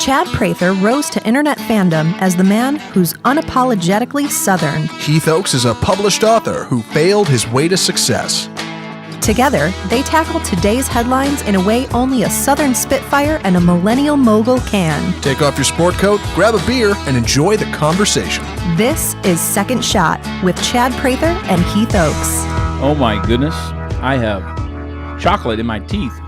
Chad Prather rose to internet fandom as the man who's unapologetically Southern. Heath Oaks is a published author who failed his way to success. Together, they tackle today's headlines in a way only a Southern Spitfire and a millennial mogul can. Take off your sport coat, grab a beer, and enjoy the conversation. This is Second Shot with Chad Prather and Heath Oaks. Oh my goodness, I have chocolate in my teeth.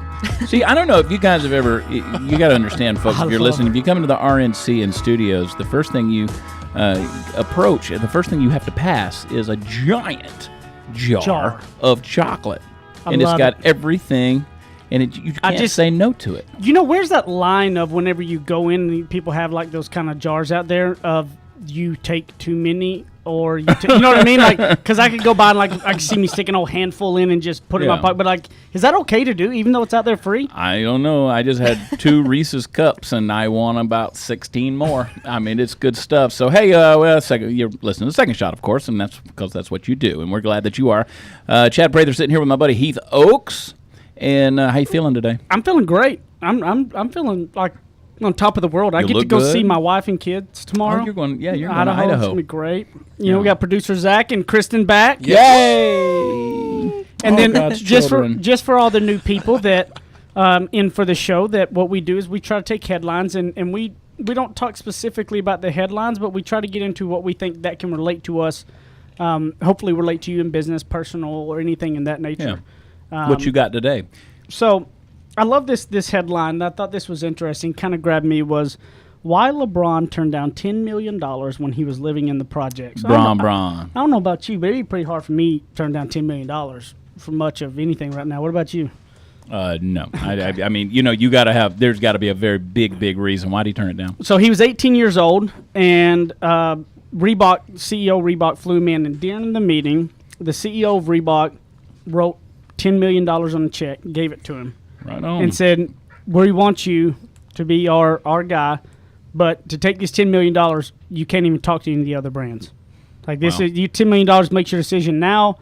See, I don't know if you guys have ever, you got to understand, folks, if you're listening, if you come into the RNC in studios, the first thing you approach, the first thing you have to pass is a giant jar of chocolate. And it's got everything, and you can't just say no to it. You know, where's that line of whenever you go in and people have like those kind of jars out there of you take too many or you know what I mean? Like, because I could go by and like I could see me stick an old handful in and just put it in my pocket. But like, is that okay to do even though it's out there free? I don't know. I just had 2 Reese's cups and I want about 16 more. I mean, it's good stuff. So hey, you're listening to Second Shot, of course, and that's because that's what you do, and we're glad that you are. Chad Prather sitting here with my buddy Heath Oaks, and how you feeling today? I'm feeling great. I'm feeling like on top of the world. I get to go see my wife and kids tomorrow. Oh, you're going to Idaho. It's going to be great. You know, we got producer Zach and Kristen back. Yay! And then just for all the new people that in for the show, that what we do is we try to take headlines and we don't talk specifically about the headlines, but we try to get into what we think that can relate to us, hopefully relate to you in business, personal, or anything in that nature. Yeah. What you got today? So I love this headline. I thought this was interesting. Kind of grabbed me was why LeBron turned down $10 million when he was living in the projects. Bron. I don't know about you, but it'd be pretty hard for me to turn down $10 million for much of anything right now. What about you? No. I mean, you know, there's got to be a very big reason. Why did he turn it down? So he was 18 years old, and CEO Reebok flew him in, and during the meeting, the CEO of Reebok wrote $10 million on the check, gave it to him. Right on. And said, we want you to be our guy, but to take this $10 million, you can't even talk to any of the other brands. Like this is you $10 million makes your decision now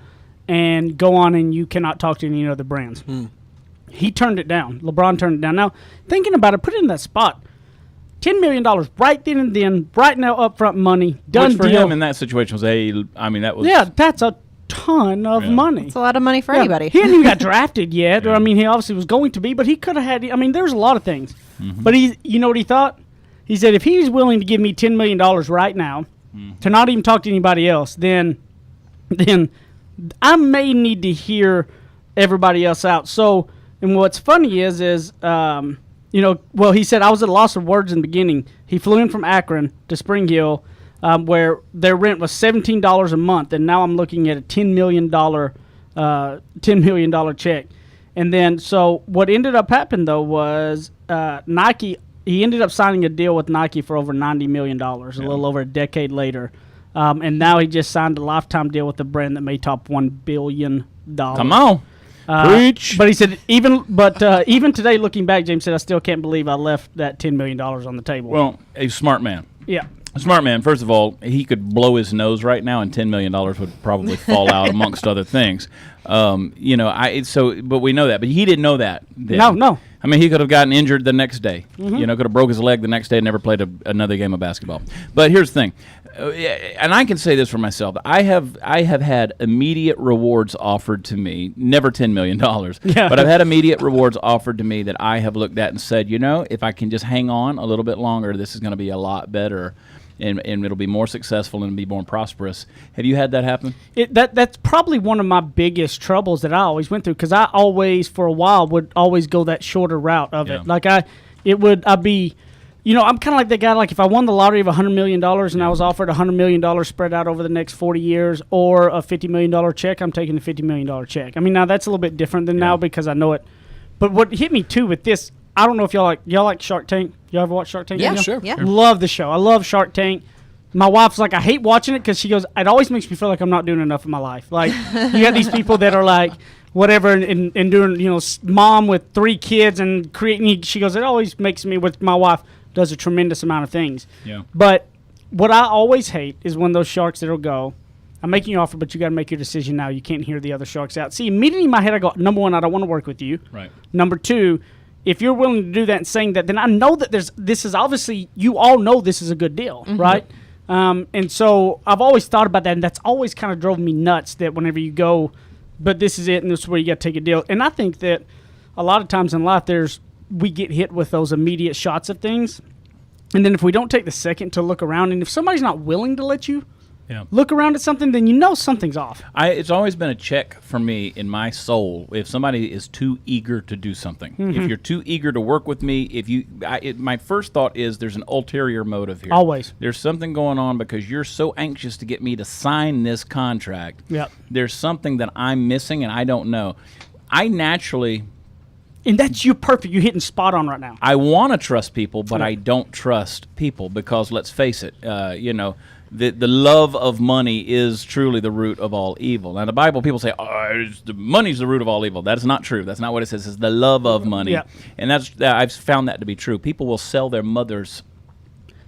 and go on, and you cannot talk to any other brands. He turned it down. LeBron turned it down. Now, thinking about it, put it in that spot. $10 million right then and then, right now, upfront money, done Which for deal. him in that situation was that's a ton of money. It's a lot of money for anybody. He hadn't even got drafted yet. Or, I mean, he obviously was going to be, but he could have had. I mean, there's a lot of things. But you know what he thought? He said, if he's willing to give me $10 million right now to not even talk to anybody else, then I may need to hear everybody else out. So, and what's funny is he said, I was at a loss of words in the beginning. He flew in from Akron to Spring Hill, where their rent was $17 a month, and now I'm looking at a $10 million check. And then, so what ended up happening, though, was Nike, he ended up signing a deal with Nike for over $90 million, a little over a decade later. And now he just signed a lifetime deal with a brand that may top $1 billion. Come on. Preach. But he said, even today, looking back, James said, I still can't believe I left that $10 million on the table. Well, a smart man. Yeah. A smart man, first of all, he could blow his nose right now, and $10 million would probably fall out amongst other things. But we know that. But he didn't know that then. No. I mean, he could have gotten injured the next day. Could have broke his leg the next day and never played another game of basketball. But here's the thing, and I can say this for myself. I have had immediate rewards offered to me, never $10 million, but I've had immediate rewards offered to me that I have looked at and said, if I can just hang on a little bit longer, this is going to be a lot better. And it'll be more successful and be more prosperous. Have you had that happen? That's probably one of my biggest troubles that I always went through, because I always, for a while, would always go that shorter route of it. Like I'm kind of like that guy. Like if I won the lottery of $100 million and I was offered $100 million spread out over the next 40 years, or a $50 million check, I'm taking the $50 million check. I mean, now that's a little bit different than now because I know it. But what hit me too with this, I don't know if y'all like Shark Tank. Y'all ever watch Shark Tank? Yeah, sure. Yeah. Love the show. I love Shark Tank. My wife's like, I hate watching it because she goes, it always makes me feel like I'm not doing enough in my life. Like, you got these people that are like, whatever, and doing, mom with 3 kids and creating, she goes, it always makes me, with my wife, does a tremendous amount of things. Yeah. But what I always hate is when those sharks that'll go, I'm making you an offer, but you got to make your decision now. You can't hear the other sharks out. See, immediately in my head, I go, number one, I don't want to work with you. Right. Number two, if you're willing to do that and saying that, then I know that this is obviously, you all know this is a good deal, right? And so I've always thought about that, and that's always kind of drove me nuts that whenever you go, but this is it, and this is where you got to take a deal. And I think that a lot of times in life, we get hit with those immediate shots of things, and then if we don't take the second to look around, and if somebody's not willing to let you look around at something, then you know something's off. It's always been a check for me in my soul if somebody is too eager to do something. If you're too eager to work with me, my first thought is there's an ulterior motive here. Always. There's something going on because you're so anxious to get me to sign this contract. Yep. There's something that I'm missing and I don't know. I naturally... And that's you perfect. You're hitting spot on right now. I want to trust people, but I don't trust people because, let's face it, the love of money is truly the root of all evil. Now, the Bible, people say, the money's the root of all evil. That is not true. That's not what it says. It's the love of money. Yeah. And I've found that to be true. People will sell their mother's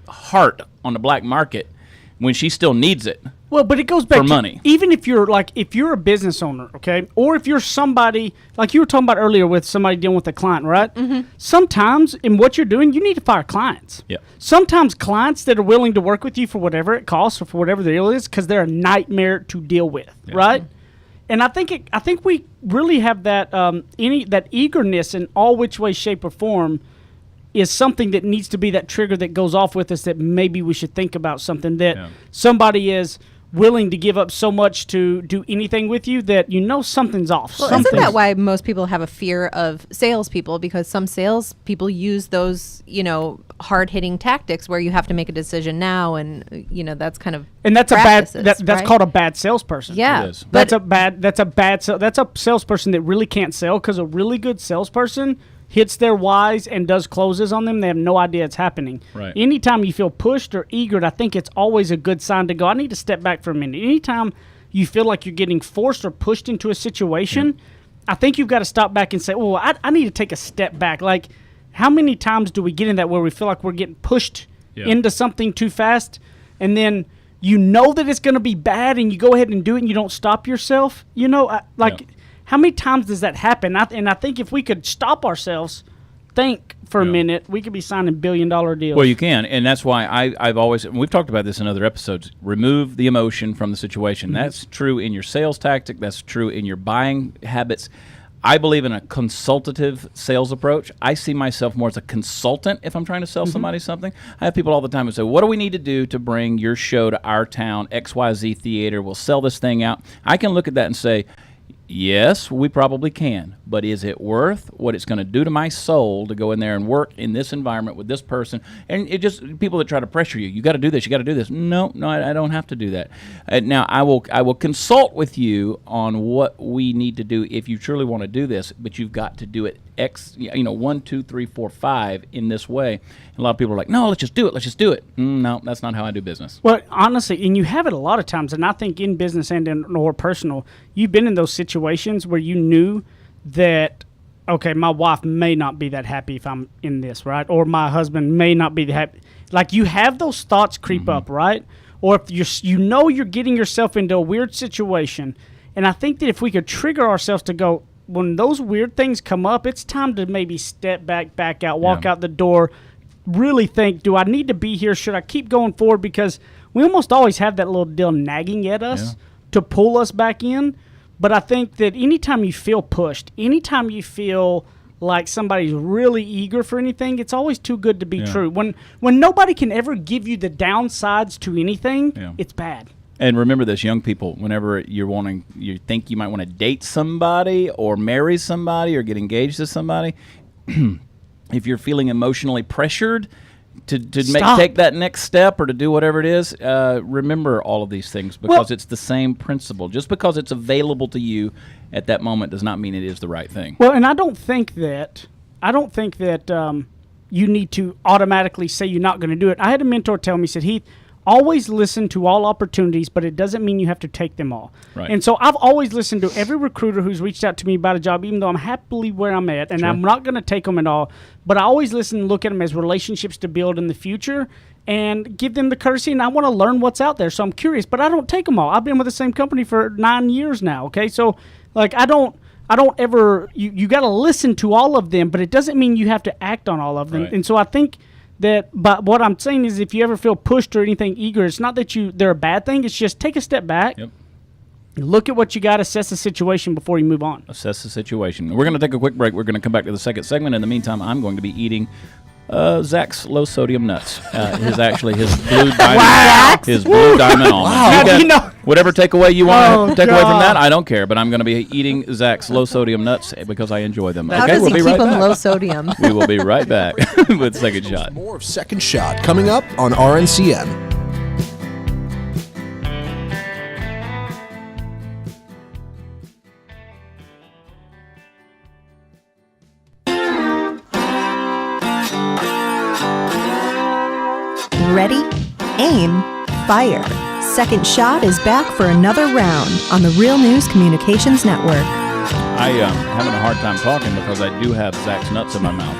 heart on the black market when she still needs it. Well, but it goes back for to money. Even if you're a business owner, okay, or if you're somebody like you were talking about earlier with somebody dealing with a client, right? Sometimes in what you're doing, you need to fire clients. Yeah. Sometimes clients that are willing to work with you for whatever it costs or for whatever the deal is, because they're a nightmare to deal with, right? And I think we really have that that eagerness in all which way, shape, or form is something that needs to be that trigger that goes off with us that maybe we should think about something that somebody is willing to give up so much to do anything with you that you know something's off. Well, isn't that why most people have a fear of salespeople? Because some salespeople use those, hard-hitting tactics where you have to make a decision now, and that's kind of that's that's right? called a bad salesperson. Yeah, It is. That's a salesperson that really can't sell, because a really good salesperson hits their whys and does closes on them. They have no idea it's happening. Right. Anytime you feel pushed or eager, I think it's always a good sign to go, I need to step back for a minute. Anytime you feel like you're getting forced or pushed into a situation, I think you've got to stop back and say, well, I need to take a step back. Like, how many times do we get in that where we feel like we're getting pushed into something too fast, and then you know that it's going to be bad and you go ahead and do it and you don't stop yourself? How many times does that happen? And I think if we could stop ourselves, think for a minute, we could be signing billion-dollar deals. Well, you can, and that's why I've always, and we've talked about this in other episodes, remove the emotion from the situation. That's true in your sales tactic. That's true in your buying habits. I believe in a consultative sales approach. I see myself more as a consultant if I'm trying to sell somebody something. I have people all the time who say, what do we need to do to bring your show to our town, XYZ Theater? We'll sell this thing out. I can look at that and say, yes, we probably can, but is it worth what it's going to do to my soul to go in there and work in this environment with this person? And it just, people that try to pressure you, you got to do this, you got to do this. No, I don't have to do that. Now, I will consult with you on what we need to do if you truly want to do this, but you've got to do it 1, 2, 3, 4, 5 in this way. And a lot of people are like, no, let's just do it. No, that's not how I do business. Well, honestly, and you have it a lot of times, and I think in business and or personal, you've been in those situations where you knew that, okay, my wife may not be that happy if I'm in this, right? Or my husband may not be that happy. Like, you have those thoughts creep up, right? Or if you're getting yourself into a weird situation, and I think that if we could trigger ourselves to go, when those weird things come up, it's time to maybe step back out, walk out the door, really think, do I need to be here? Should I keep going forward? Because we almost always have that little deal nagging at us to pull us back in. But I think that anytime you feel pushed, anytime you feel like somebody's really eager for anything, it's always too good to be true. When nobody can ever give you the downsides to anything, it's bad. And remember this, young people, whenever you think you might want to date somebody or marry somebody or get engaged to somebody, if you're feeling emotionally pressured to take that next step or to do whatever it is, remember all of these things, because it's the same principle. Just because it's available to you at that moment does not mean it is the right thing. Well, and I don't think that you need to automatically say you're not going to do it. I had a mentor tell me, he said, Heath, always listen to all opportunities, but it doesn't mean you have to take them all. Right. And so I've always listened to every recruiter who's reached out to me about a job, even though I'm happily where I'm at, and I'm not going to take them at all. But I always listen and look at them as relationships to build in the future and give them the courtesy, and I want to learn what's out there. So I'm curious, but I don't take them all. I've been with the same company for 9 years now, okay? So, like, I don't I don't ever, you got to listen to all of them, but it doesn't mean you have to act on all of them. Right. And so I think that, but what I'm saying is if you ever feel pushed or anything eager, it's not that they're a bad thing. It's just take a step back. Yep. Look at what you got, assess the situation before you move on. Assess the situation. We're going to take a quick break. We're going to come back to the second segment. In the meantime, I'm going to be eating Zach's low sodium nuts. His blue diamond, his blue diamond almond. You got whatever takeaway you want to take away from that, I don't care. But I'm going to be eating Zach's low sodium nuts because I enjoy them. How does he keep them low sodium? We will be right back with Second Shot. More of Second Shot coming up on RNCN. Ready, aim, fire. Second Shot is back for another round on the Real News Communications Network. I am having a hard time talking because I do have Zach's nuts in my mouth.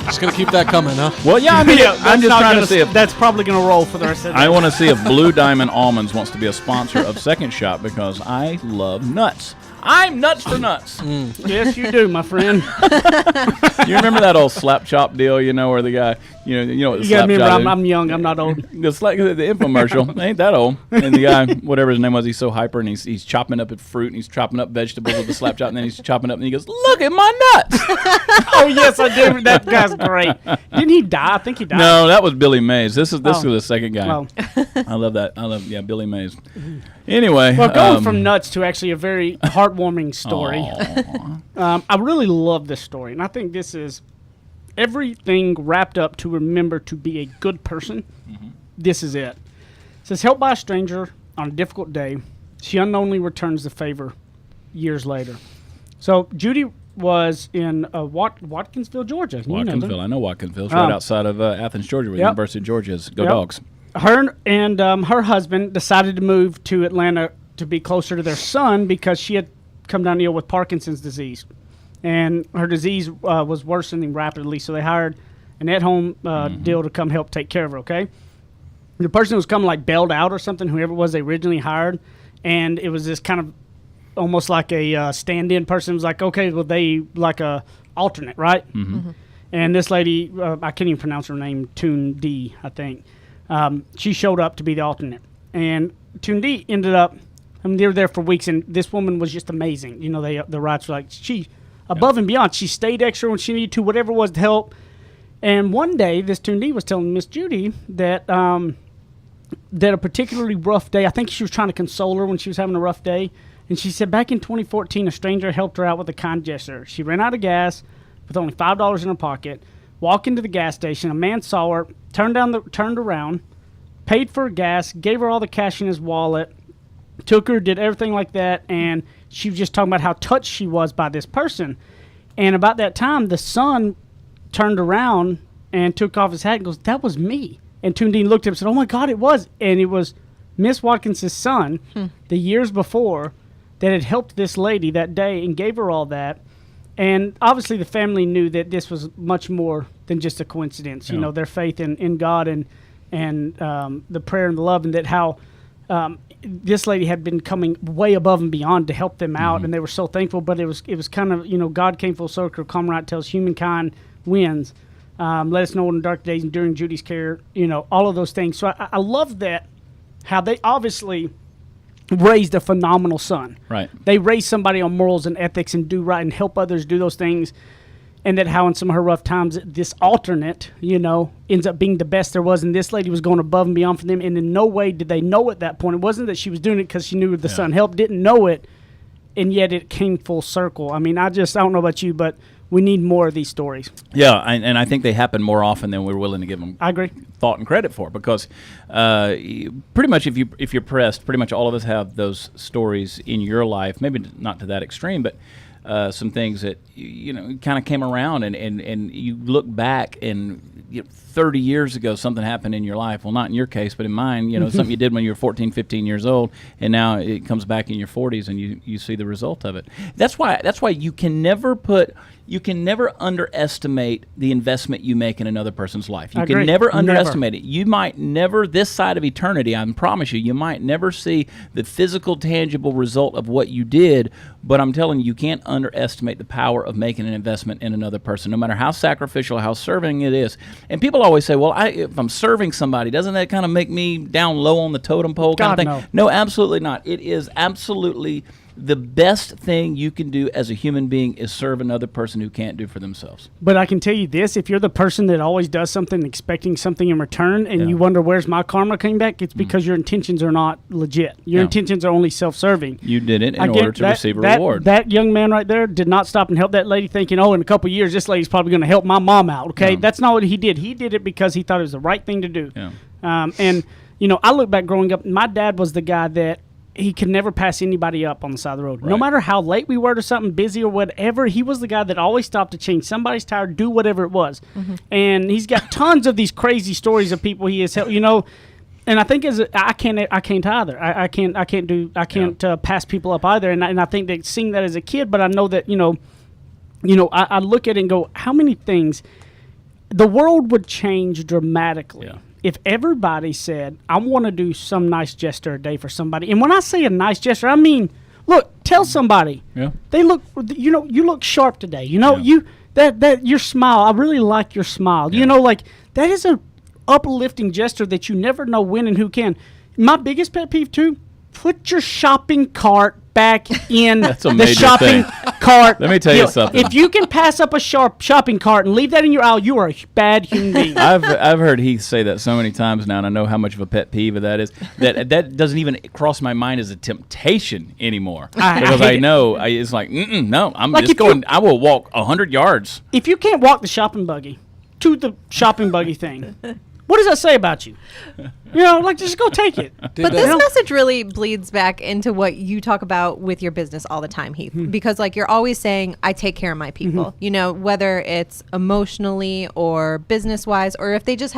Just gonna keep that coming, huh? Well, yeah, I mean, I'm just trying to see if that's probably going to roll for the rest of the day. I want to see if Blue Diamond Almonds wants to be a sponsor of Second Shot because I love nuts. I'm nuts for nuts. Yes, you do, my friend. You remember that old slap chop deal? Where the guy, you know what the You got slap to remember, chop is? I'm young. I'm not old. The infomercial ain't that old, and the guy, whatever his name was, he's so hyper, and he's chopping up fruit, and he's chopping up vegetables with the slap chop, and then he's chopping up, and he goes, "Look at my nuts!" Oh yes, I do. That guy's great. Didn't he die? I think he died. No, that was Billy Mays. This was the second guy. Oh. I love that. Billy Mays. Anyway, Well, going from nuts to actually a very heartwarming story. I really love this story, and I think this is everything wrapped up to remember to be a good person. Mm-hmm. This is it. It says, helped by a stranger on a difficult day, she unknowingly returns the favor years later. So Judy was in Watkinsville, Georgia. Watkinsville. I know Watkinsville. It's right outside of Athens, Georgia, where the University of Georgia is. Go Dogs. Her and her husband decided to move to Atlanta to be closer to their son because she had come down ill with Parkinson's disease. And her disease was worsening rapidly, so they hired an at-home deal to come help take care of her, okay? The person was coming like bailed out or something, whoever it was they originally hired, and it was this kind of almost like a stand-in person. It was like, okay, well, they like a alternate, right? Mm-hmm. Mm-hmm. And this lady, I can't even pronounce her name, Toon D, I think. She showed up to be the alternate. And Toon D ended up, they were there for weeks, and this woman was just amazing. The rights were like, she, above and beyond, she stayed extra when she needed to, whatever it was to help. And one day, this Toon D was telling Miss Judy that that a particularly rough day, I think she was trying to console her when she was having a rough day, and she said back in 2014, a stranger helped her out with a kind gesture. She ran out of gas with only $5 in her pocket, walked into the gas station, a man saw her, turned around, paid for her gas, gave her all the cash in his wallet, took her, did everything like that, and she was just talking about how touched she was by this person. And about that time, the son turned around and took off his hat and goes, "That was me." And Toon Dean looked at him and said, "Oh my God, it was." And it was Miss Watkins' son, the years before, that had helped this lady that day and gave her all that. And obviously the family knew that this was much more than just a coincidence. You know, their faith in God and the prayer and the love, and that how this lady had been coming way above and beyond to help them out, and they were so thankful. But it was kind of, God came full circle. Comrade tells humankind wins. Let us know in the dark days and during Judy's care, all of those things. So I love that, how they obviously raised a phenomenal son. Right. They raised somebody on morals and ethics and do right and help others do those things. And that how in some of her rough times, this alternate, ends up being the best there was. And this lady was going above and beyond for them. And in no way did they know at that point. It wasn't that she was doing it because she knew the son helped, didn't know it. And yet it came full circle. I mean, I don't know about you, but we need more of these stories. Yeah, and I think they happen more often than we're willing to give them I agree. thought and credit for, because pretty much if you're pressed, pretty much all of us have those stories in your life, maybe not to that extreme, but some things that kind of came around and you look back and 30 years ago something happened in your life. Well, not in your case, but in mine, something you did when you were 14, 15 years old, and now it comes back in your 40s and you see the result of it. That's why you can never underestimate the investment you make in another person's life. You can never underestimate it. You might never, this side of eternity, I promise you might never see the physical, tangible result of what you did, but I'm telling you, you can't underestimate the power of making an investment in another person, no matter how sacrificial, how serving it is. And people always say, well, if I'm serving somebody, doesn't that kind of make me down low on the totem pole kind of thing? No, absolutely not. It is absolutely the best thing you can do as a human being is serve another person who can't do for themselves. But I can tell you this, if you're the person that always does something expecting something in return and you wonder where's my karma coming back, it's because your intentions are not legit. Your intentions are only self-serving. You did it in order to receive a reward. That young man right there did not stop and help that lady thinking, in a couple of years this lady's probably going to help my mom out, okay? Yeah. That's not what he did. He did it because he thought it was the right thing to do. Yeah. And I look back growing up, my dad was the guy that he could never pass anybody up on the side of the road. Right. No matter how late we were to something, busy or whatever, he was the guy that always stopped to change somebody's tire, do whatever it was. Mm-hmm. And he's got tons of these crazy stories of people he has helped, And I think I can't either. I can't pass people up either. And I think that seeing that as a kid, but I know that I look at it and go, how many things the world would change dramatically if everybody said, I want to do some nice gesture a day for somebody. And when I say a nice gesture, I mean, look, tell somebody. Yeah. They look, you look sharp today. That your smile, I really like your smile. Yeah. That is a uplifting gesture that you never know when and who can. My biggest pet peeve too, put your shopping cart back in the shopping cart. Let me tell you something. If you can pass up a shopping cart and leave that in your aisle, you are a bad human being. I've heard Heath say that so many times now, and I know how much of a pet peeve that is. That doesn't even cross my mind as a temptation anymore. Because I know it's like, no, I'm just going. I will walk 100 yards. If you can't walk the shopping buggy to the shopping buggy thing, what does that say about you? Just go take it. But this message really bleeds back into what you talk about with your business all the time, Heath. Mm-hmm. Because you're always saying, I take care of my people. Mm-hmm. Whether it's emotionally or business-wise, or if they just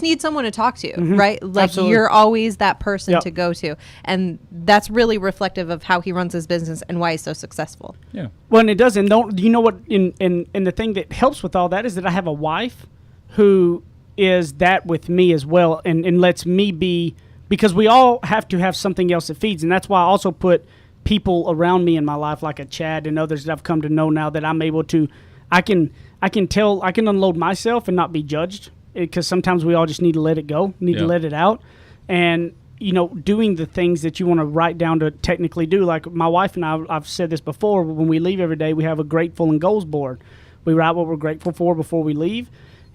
need someone to talk to, mm-hmm. right? Absolutely. You're always that person to go to. And that's really reflective of how he runs his business and why he's so successful. Yeah. Well, and it does. And you know what? And the thing that helps with all that is that I have a wife who is that with me as well and lets me be, because we all have to have something else that feeds, and that's why I also put people around me in my life like a Chad and others that I've come to know now that I'm able to, I can unload myself and not be judged, because sometimes we all just need to let it go, to let it out, and doing the things that you want to write down to technically do. Like my wife and I've said this before, when we leave every day we have a grateful and goals board. We write what we're grateful for before we leave,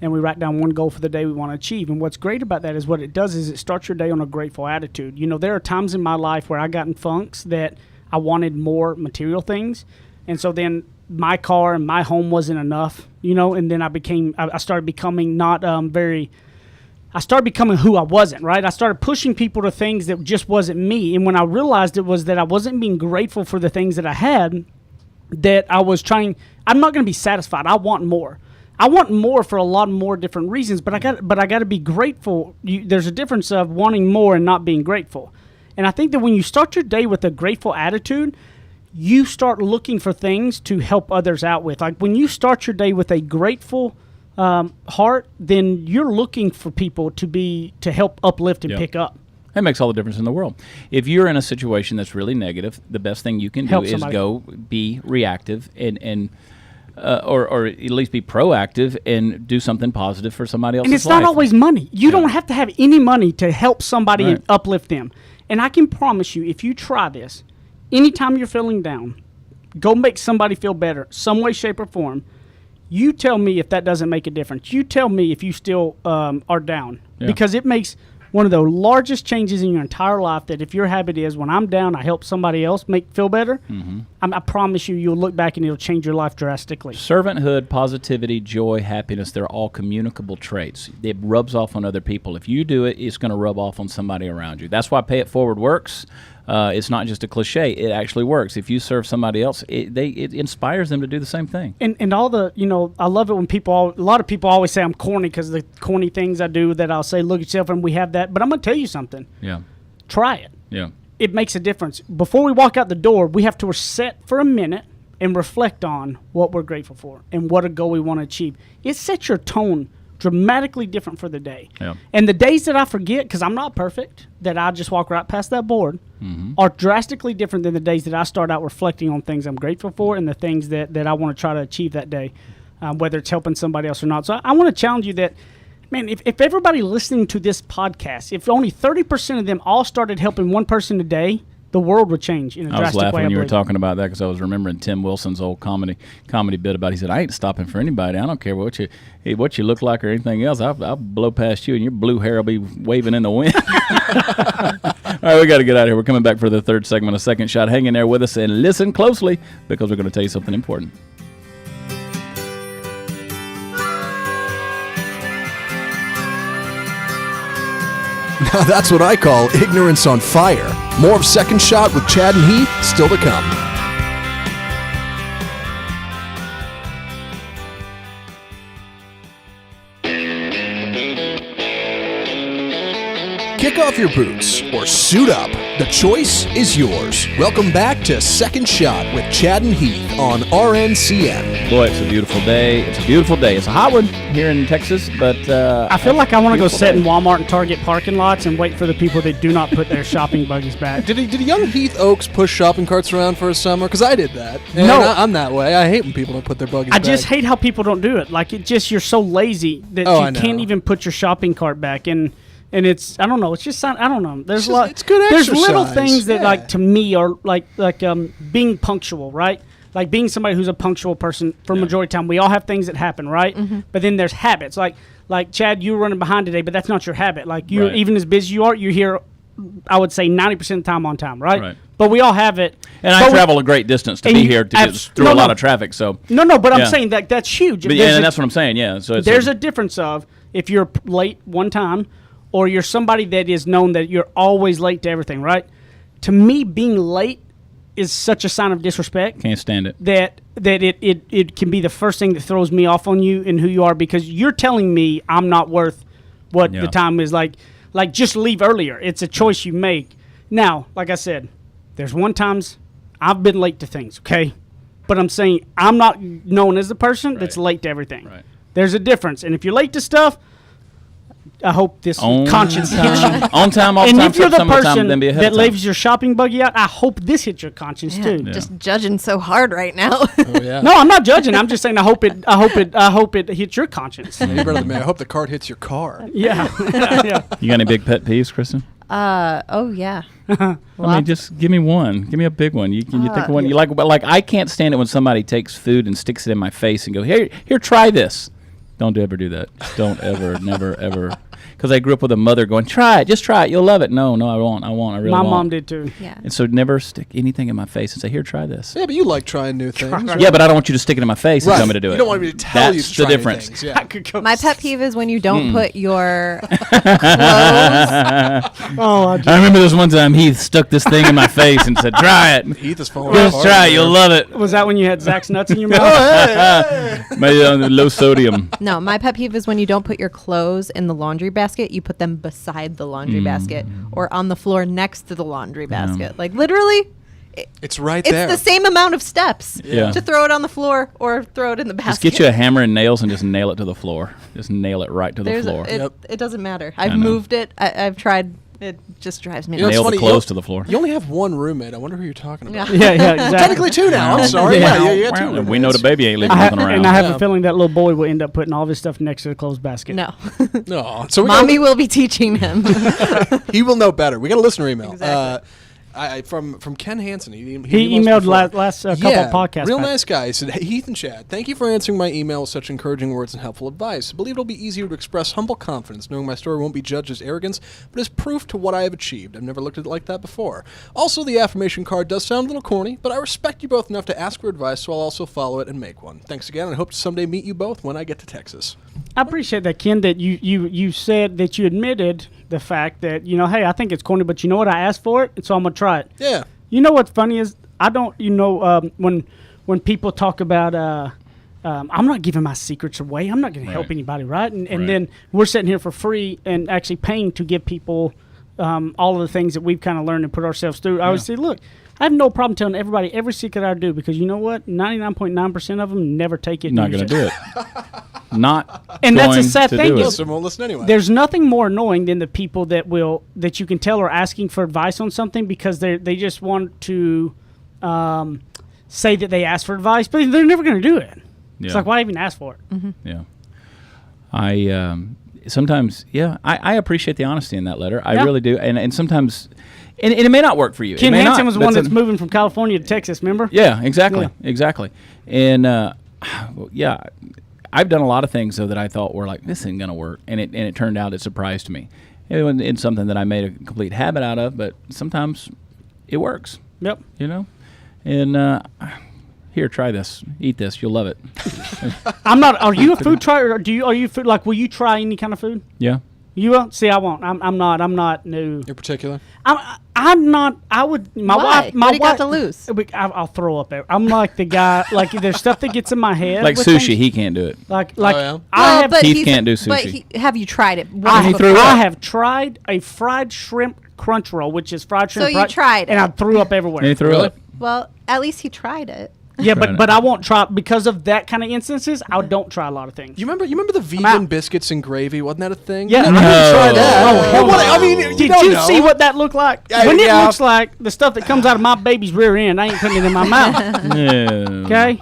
and we write down one goal for the day we want to achieve. And what's great about that is what it does is it starts your day on a grateful attitude. There are times in my life where I got in funks that I wanted more material things. And so then my car and my home wasn't enough, and then I started becoming I started becoming who I wasn't, right? I started pushing people to things that just wasn't me. And when I realized it was that I wasn't being grateful for the things that I had, that I'm not going to be satisfied. I want more. I want more for a lot more different reasons, but I got to be grateful. There's a difference of wanting more and not being grateful. And I think that when you start your day with a grateful attitude, you start looking for things to help others out with. Like when you start your day with a grateful heart, then you're looking for people to help uplift and pick up. That makes all the difference in the world. If you're in a situation that's really negative, the best thing you can do is go be reactive and or at least be proactive and do something positive for somebody else's life. And it's not always money. You don't have to have any money to help somebody and uplift them. And I can promise you, if you try this, anytime you're feeling down, go make somebody feel better, some way, shape, or form. You tell me if that doesn't make a difference. You tell me if you still are down. Yeah. Because it makes one of the largest changes in your entire life, that if your habit is, when I'm down, I help somebody else feel better, I promise you'll look back and it'll change your life drastically. Servanthood, positivity, joy, happiness, they're all communicable traits. It rubs off on other people. If you do it, it's going to rub off on somebody around you. That's why Pay It Forward works. It's not just a cliche. It actually works. If you serve somebody else, it inspires them to do the same thing. And all the, I love it when a lot of people always say I'm corny because of the corny things I do that I'll say, look at yourself, and we have that. But I'm going to tell you something. Yeah. Try it. Yeah. It makes a difference. Before we walk out the door, we have to sit for a minute and reflect on what we're grateful for and what a goal we want to achieve. It sets your tone dramatically different for the day. Yeah. And the days that I forget, because I'm not perfect, that I just walk right past that board, are drastically different than the days that I start out reflecting on things I'm grateful for and the things that I want to try to achieve that day, whether it's helping somebody else or not. So I want to challenge you that, man, if everybody listening to this podcast, if only 30% of them all started helping one person a day, the world would change in a drastic way. I was laughing when you were believe. talking about that because I was remembering Tim Wilson's old comedy bit about. He said, "I ain't stopping for anybody. I don't care what you look like or anything else. I'll blow past you, and your blue hair will be waving in the wind." All right, we got to get out of here. We're coming back for the third segment of Second Shot. Hang in there with us and listen closely because we're going to tell you something important. Now that's what I call ignorance on fire. More of Second Shot with Chad and Heath still to come. Kick off your boots or suit up. The choice is yours. Welcome back to Second Shot with Chad and Heath on RNCN. Boy, it's a beautiful day. It's a beautiful day. It's a hot one here in Texas, but I feel like I want to go sit in day. Walmart and Target parking lots and wait for the people that do not put their shopping buggies back. Did young Heath Oaks push shopping carts around for a summer? Because I did that. And No. I'm that way. I hate when people don't put their buggies I back. just hate how people don't do it. Like, you're so lazy that Oh, I you know. can't even put your shopping cart back. And it's, I don't know, it's just, I don't know. There's a lot. It's good There's little exercise. things that, Yeah. like, to me are like being punctual, right? Like being somebody who's a punctual person for majority of the time. We all have things that happen, right? But then there's habits. Like Chad, you were running behind today, but that's not your habit. Like, you're Right. even as busy as you are, you're here, I would say 90% of the time on time, right? Right. But we all have it. And But I we- travel a great distance to and be you here to get through no, a lot no. of traffic. So No, but I'm Yeah. saying that that's huge. But There's and a- that's what I'm saying. Yeah. So it's there's a difference of if you're late one time or you're somebody that is known that you're always late to everything, right? To me, being late is such a sign of disrespect can't stand it. that it can be the first thing that throws me off on you and who you are, because you're telling me I'm not worth what Yeah. the time is. Like just leave earlier. It's a choice you make. Now, like I said, there's times I've been late to things, okay? But I'm saying I'm not known as the person that's Right. late to everything. Right. There's a difference. And if you're late to stuff, I hope this On conscience hits you. On time, off And time, if you're the some of the time, person then be ahead that of time. leaves your shopping buggy out, I hope this hits your conscience Yeah, too. just judging so hard right now. Oh, yeah. No, I'm not judging. I'm just saying I hope it hits your conscience. You're better than me. I hope the cart hits your car. Yeah. Yeah. You got any big pet peeves, Kristen? Oh yeah. I mean, just give me one. Give me a big one. You think of one you like? But like, I can't stand it when somebody takes food and sticks it in my face and go, here, try this. Don't ever do that. Don't ever, never, ever. Because I grew up with a mother going, try it, just try it, you'll love it. No, I won't. I really My won't. mom did too. Yeah. And so never stick anything in my face and say, here, try this. Yeah, but you like trying new things. Right? Yeah, but I don't want you to stick it in my face and Right. tell me to do it. You don't want me to tell you to That's try the new difference. things. Yeah. My pet peeve is when you don't put your clothes. Oh, I remember this one time he stuck this thing in my face and said, try it. Heath is falling Just apart try it, over you'll there. love it. was that when you had Zach's nuts in your mouth? Maybe low sodium. No, my pet peeve is when you don't put your clothes in the laundry basket. You put them beside the laundry basket or on the floor next to the laundry basket. Like literally, It's right it's there. the same amount of steps Yeah. to throw it on the floor or throw it in the basket. Just get you a hammer and nails and just nail it to the floor. Just nail it right to the floor. It doesn't matter. I've know. moved it. I've tried. It just drives me You know, nuts. it's Nail the funny, clothes to the floor. You only have one roommate. I wonder who you're talking about. Yeah. Yeah, exactly. Technically two now. I'm sorry. Yeah, you got two roommates. We know the baby ain't leaving I nothing around. have Yeah. a feeling that little boy will end up putting all of his stuff next to the clothes basket. No, No. So mommy will be teaching him. he will know better. We got a listener email. Exactly. From Ken Hansen. He emailed last couple podcasts. Real back. nice guy. He said, "Hey, Heath and Chad, thank you for answering my email with such encouraging words and helpful advice. I believe it'll be easier to express humble confidence, knowing my story won't be judged as arrogance, but as proof to what I have achieved. I've never looked at it like that before. Also, the affirmation card does sound a little corny, but I respect you both enough to ask for advice, so I'll also follow it and make one. Thanks again, and I hope to someday meet you both when I get to Texas." I appreciate that, Ken, that you said that you admitted the fact that, hey, I think it's corny, but you know what? I asked for it, and so I'm going to try it. Yeah. You know what's funny is I don't, when people talk about, I'm not giving my secrets away. I'm not going to help anybody, right? And then we're sitting here for free and actually paying to give people all of the things that we've kind of learned and put ourselves through. I always say, look, I have no problem telling everybody every secret I do because you know what? 99.9% of them never take it. Not going to do it. Not and going that's a sad to thing. do it. Won't listen anyway. There's nothing more annoying than the people that you can tell are asking for advice on something because they just want to say that they asked for advice, but they're never going to do it. Yeah. It's like, why even ask for it? Mm-hmm. Yeah. I sometimes, I appreciate the honesty in that letter. I really do. And sometimes, and it may not work for you. Ken Hansen was the one that's moving from California to Texas, remember? Yeah, exactly. And, I've done a lot of things, though, that I thought were like, this isn't going to work. And it turned out it surprised me. It's something that I made a complete habit out of, but sometimes it works. Yep. And here, try this. Eat this. You'll love it. I'm not. Are you a food tryer? Or are you food? Like, will you try any kind of food? Yeah. You will? See, I won't. I'm not new. In particular? I'm not. I would. My Why? wife. My What do you wife. got to lose? I'll throw up. I'm like the guy. Like there's stuff that gets in my head. Like with sushi, things. he can't do it. Like yeah? I have. but Keith he's- can't do But sushi. have you tried it? I have tried a fried shrimp crunch roll, which is fried shrimp. So you tried and it. I threw up everywhere. And he threw Really? up. Well, at least he tried it. Yeah, Trying but it. I won't try because of that kind of instances. I don't try a lot of things. You remember the out. vegan biscuits and gravy? Wasn't that a thing? Yeah. I didn't try that. Oh, hell What- no. I mean, you Did don't you know. see what that looked like? Yeah, When it yeah. looks like the stuff that comes out of my baby's rear end, I ain't putting it in my mouth. Yeah. Okay?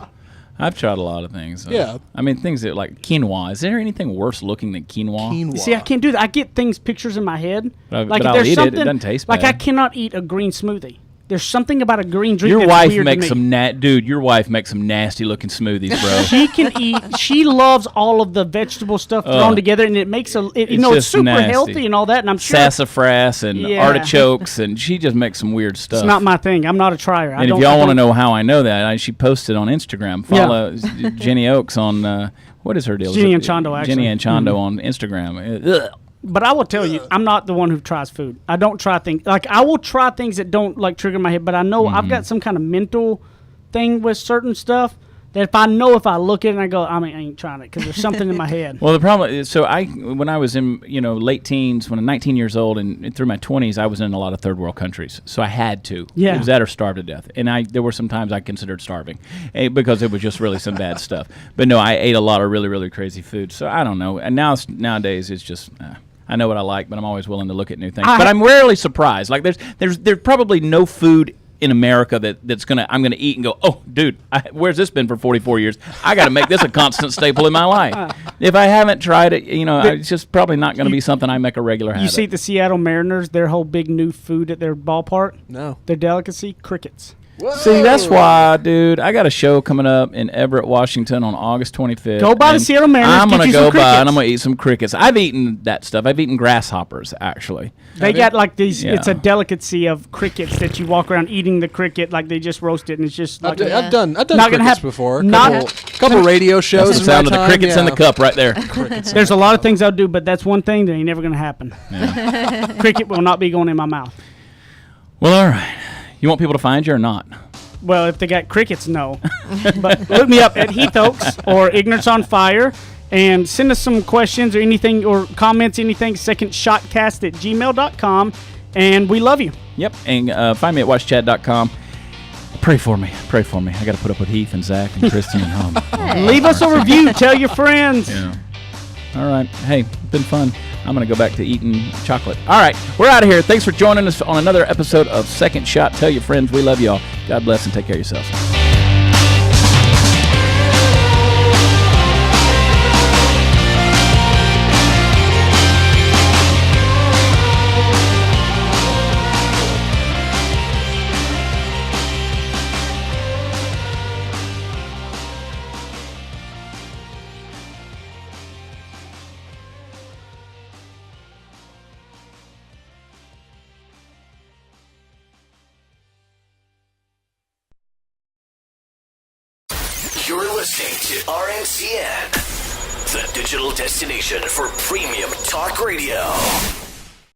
I've tried a lot of things. Yeah. I mean, things that like quinoa. Is there anything worse looking than quinoa? Quinoa. See, I can't do that. I get pictures in my head. But I'll eat it. It doesn't taste like bad. I cannot eat a green smoothie. There's something about a green drink. Your that's wife weird makes to me. some your wife makes some nasty looking smoothies, bro. She can eat. She loves all of the vegetable stuff thrown together, and it makes it's just super nasty. healthy and all that. And I'm sure Sassafras and Yeah. artichokes, and she just makes some weird stuff. it's not my thing. I'm not a trier. and if y'all want to know how I know that, she posted on Instagram. Follow Jenny Oaks on what is her deal? Jenny Is it- Anchondo, actually. Jenny Anchondo on Instagram. Ugh. But I will tell you, I'm not the one who tries food. I don't try things. Like, I will try things that don't, like, trigger my head. But I know I've got some kind of mental thing with certain stuff that if I look at it and I go, I ain't trying it because there's something in my head. Well, the problem is, when I was in late teens, when I'm 19 years old, and through my 20s, I was in a lot of third world countries, so I had to. Yeah. It was that or starve to death, and there were some times I considered starving, because it was just really some bad stuff. But no, I ate a lot of really, really crazy food, so I don't know. And nowadays it's just. I know what I like, but I'm always willing to look at new things. But I'm rarely surprised. Like there's probably no food in America I'm gonna eat and go, oh, dude, where's this been for 44 years? I got to make this a constant staple in my life. If I haven't tried it, it's just probably not going to be something I make a regular habit. You see the Seattle Mariners, their whole big new food at their ballpark? No. Their delicacy? Crickets. See, that's why, dude. I got a show coming up in Everett, Washington on August 25th. Go by the and Seattle Mariners, I'm get gonna you go some by and crickets. I'm gonna eat some crickets. I've eaten that stuff. I've eaten grasshoppers, actually. They got like these. Yeah. It's a delicacy of crickets that you walk around eating the cricket like they just roast it, and it's just like I've done Not gonna crickets happen. before. Not- Couple radio shows. That's the in sound my of the time, crickets in the cup right there. There's a lot of things I'll do, but that's one thing that ain't never gonna happen. Cricket will not be going in my mouth. Well, all right. You want people to find you or not? Well, if they got crickets, no. But look me up at Heath Oaks or Ignorance on Fire and send us some questions or anything or comments, anything, secondshotcast@gmail.com. And we love you. Yep. And find me at watchchat.com. Pray for me. Pray for me. I got to put up with Heath and Zach and Kristen and home. Leave us a review. Tell your friends. Yeah. All right. Hey, it's been fun. I'm going to go back to eating chocolate. All right. We're out of here. Thanks for joining us on another episode of Second Shot. Tell your friends we love y'all. God bless and take care of yourselves. You're listening to RNCN, the digital destination for premium talk radio.